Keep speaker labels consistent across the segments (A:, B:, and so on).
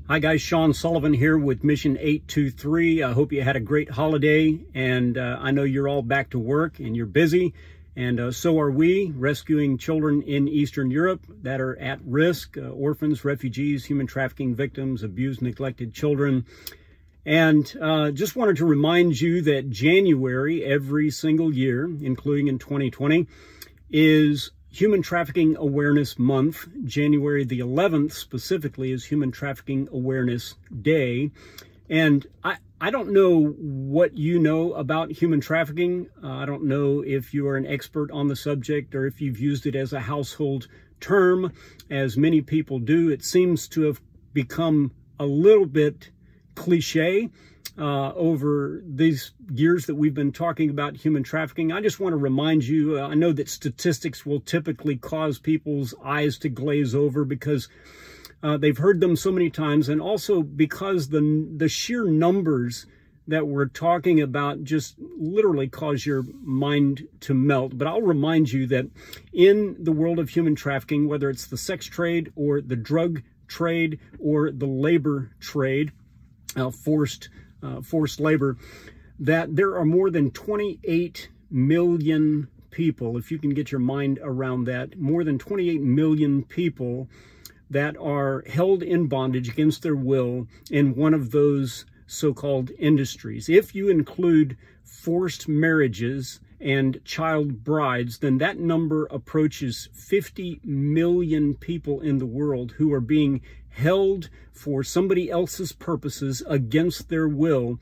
A: Hi guys, Sean Sullivan here with Mission 823. I hope you had a great holiday, and I know you're all back to work and you're busy, and so are we, rescuing children in Eastern Europe that are at risk, orphans, refugees, human trafficking victims, abused, neglected children. And just wanted to remind you that January every single year, including in 2020, is Human Trafficking Awareness Month. January the 11th specifically is Human Trafficking Awareness Day. And I don't know what you know about human trafficking. I don't know if you are an expert on the subject or if you've used it as a household term, as many people do. It seems to have become a little bit cliche over these years that we've been talking about human trafficking. I just want to remind you, I know that statistics will typically cause people's eyes to glaze over because they've heard them so many times, and also because the sheer numbers that we're talking about just literally cause your mind to melt. But I'll remind you that in the world of human trafficking, whether it's the sex trade or the drug trade or the labor trade, forced labor, that there are more than 28 million people, if you can get your mind around that, more than 28 million people that are held in bondage against their will in one of those so-called industries. If you include forced marriages and child brides, then that number approaches 50 million people in the world who are being held for somebody else's purposes against their will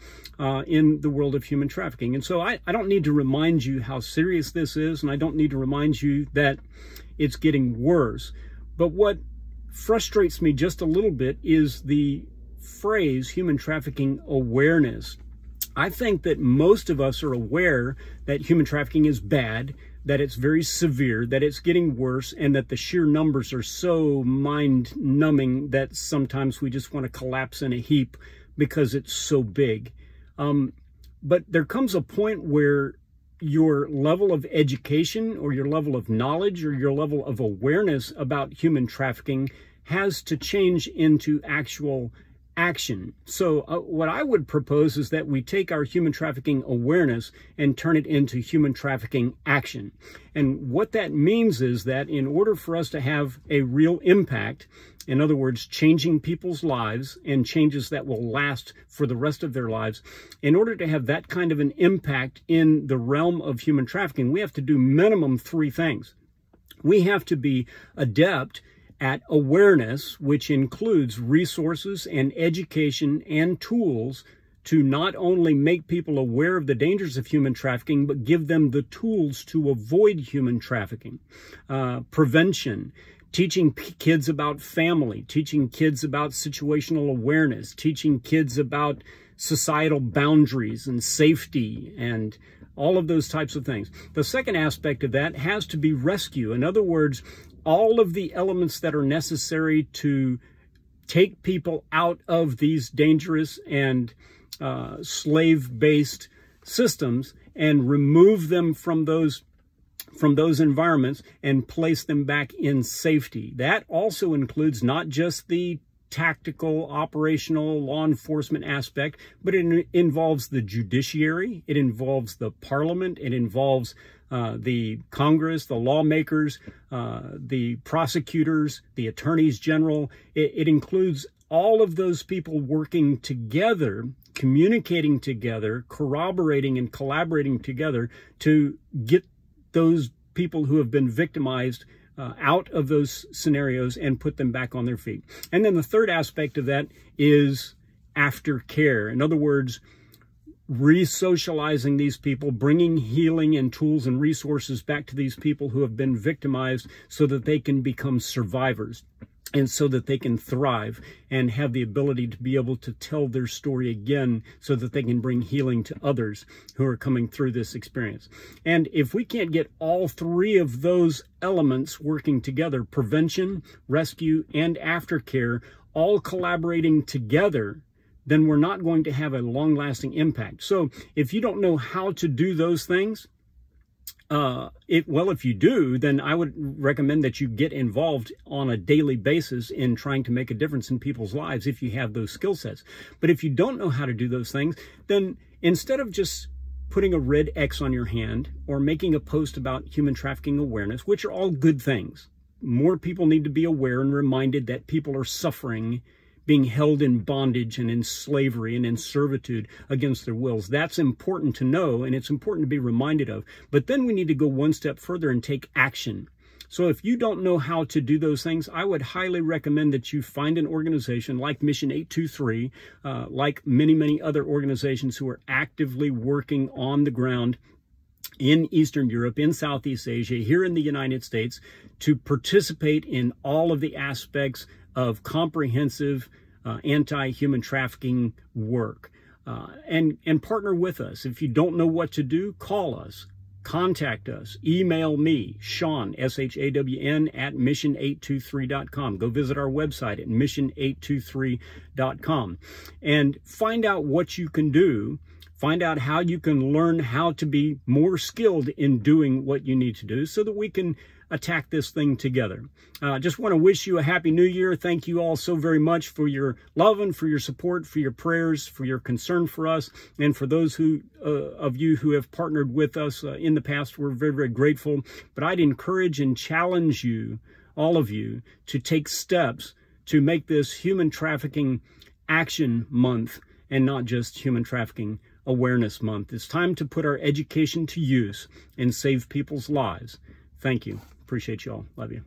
A: in the world of human trafficking. And so I don't need to remind you how serious this is, and I don't need to remind you that it's getting worse. But what frustrates me just a little bit is the phrase human trafficking awareness. I think that most of us are aware that human trafficking is bad, that it's very severe, that it's getting worse, and that the sheer numbers are so mind-numbing that sometimes we just want to collapse in a heap because it's so big. But there comes a point where your level of education or your level of knowledge or your level of awareness about human trafficking has to change into actual action. So what I would propose is that we take our human trafficking awareness and turn it into human trafficking action. And what that means is that in order for us to have a real impact, in other words, changing people's lives and changes that will last for the rest of their lives, in order to have that kind of an impact in the realm of human trafficking, we have to do minimum 3 things. We have to be adept at awareness, which includes resources and education and tools to not only make people aware of the dangers of human trafficking, but give them the tools to avoid human trafficking. Prevention, teaching kids about family, teaching kids about situational awareness, teaching kids about societal boundaries and safety and all of those types of things. The second aspect of that has to be rescue. In other words, all of the elements that are necessary to take people out of these dangerous and slave-based systems and remove them from those environments and place them back in safety. That also includes not just the tactical, operational, law enforcement aspect, but it involves the judiciary, it involves the parliament, it involves the Congress, the lawmakers, the prosecutors, the attorneys general. It includes all of those people working together, communicating together, corroborating and collaborating together to get those people who have been victimized out of those scenarios and put them back on their feet. And then the third aspect of that is aftercare. In other words, re-socializing these people, bringing healing and tools and resources back to these people who have been victimized so that they can become survivors and so that they can thrive and have the ability to be able to tell their story again so that they can bring healing to others who are coming through this experience. And if we can't get all 3 of those elements working together, prevention, rescue, and aftercare, all collaborating together, then we're not going to have a long-lasting impact. So if you don't know how to do those things, if you do, then I would recommend that you get involved on a daily basis in trying to make a difference in people's lives if you have those skill sets. But if you don't know how to do those things, then instead of just putting a red X on your hand or making a post about human trafficking awareness, which are all good things, more people need to be aware and reminded that people are suffering, being held in bondage and in slavery and in servitude against their wills. That's important to know, and it's important to be reminded of. But then we need to go one step further and take action. So if you don't know how to do those things, I would highly recommend that you find an organization like Mission 823, like many, many other organizations who are actively working on the ground in Eastern Europe, in Southeast Asia, here in the United States, to participate in all of the aspects of comprehensive anti-human trafficking work. And partner with us. If you don't know what to do, call us. Contact us. Email me, Shawn, S-H-A-W-N, at mission823.com. Go visit our website at mission823.com and find out what you can do. Find out how you can learn how to be more skilled in doing what you need to do so that we can attack this thing together. Just want to wish you a happy new year. Thank you all so very much for your love and for your support, for your prayers, for your concern for us, and for those of you who have partnered with us in the past. We're very, very grateful. But I'd encourage and challenge you, all of you, to take steps to make this Human Trafficking Action Month and not just Human Trafficking Awareness Month. It's time to put our education to use and save people's lives. Thank you. Appreciate you all. Love you.